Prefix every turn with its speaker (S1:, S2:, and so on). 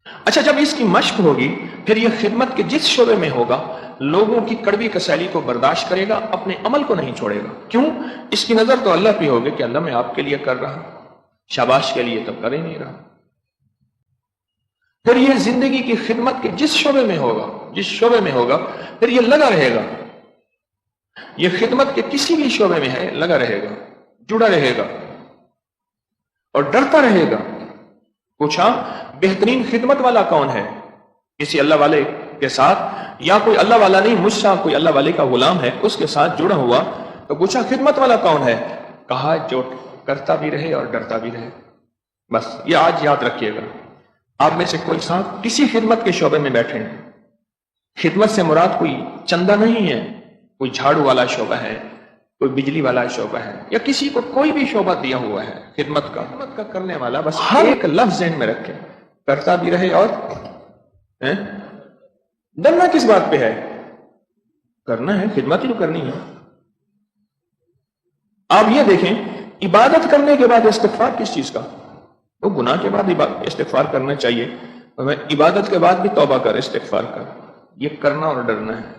S1: اچھا، جب اس کی مشق ہوگی پھر یہ خدمت کے جس شعبے میں ہوگا لوگوں کی کڑوی کسیلی کو برداشت کرے گا، اپنے عمل کو نہیں چھوڑے گا۔ کیوں؟ اس کی نظر تو اللہ پہ ہوگی کہ اللہ میں آپ کے لیے کر رہا، شاباش کے لیے تو کر ہی نہیں رہا۔ پھر یہ زندگی کی خدمت کے جس شعبے میں ہوگا پھر یہ لگا رہے گا، یہ خدمت کے کسی بھی شعبے میں ہے لگا رہے گا، جڑا رہے گا اور ڈرتا رہے گا۔ پوچھا بہترین خدمت والا کون ہے؟ کسی اللہ والے کے ساتھ، یا کوئی اللہ والا نہیں، مجھ سے کوئی اللہ والے کا غلام ہے اس کے ساتھ جڑا ہوا، تو پوچھا خدمت والا کون ہے؟ کہا جو کرتا بھی رہے اور ڈرتا بھی رہے۔ بس یہ آج یاد رکھیے گا، آپ میں سے کوئی صاحب کسی خدمت کے شعبے میں بیٹھے ہیں، خدمت سے مراد کوئی چندہ نہیں ہے، کوئی جھاڑو والا شعبہ ہے، کوئی بجلی والا شعبہ ہے، یا کسی کو کوئی بھی شعبہ دیا ہوا ہے خدمت کا کرنے والا، بس ہر ایک لفظ ذہن میں رکھے، کرتا بھی رہے اور ڈرنا کس بات پہ ہے؟ کرنا ہے، خدمت ہی تو کرنی ہے۔ آپ یہ دیکھیں عبادت کرنے کے بعد استغفار کس چیز کا؟ وہ گناہ کے بعد استغفار کرنا چاہیے، عبادت کے بعد بھی توبہ کر، استغفار کر، یہ کرنا اور ڈرنا ہے۔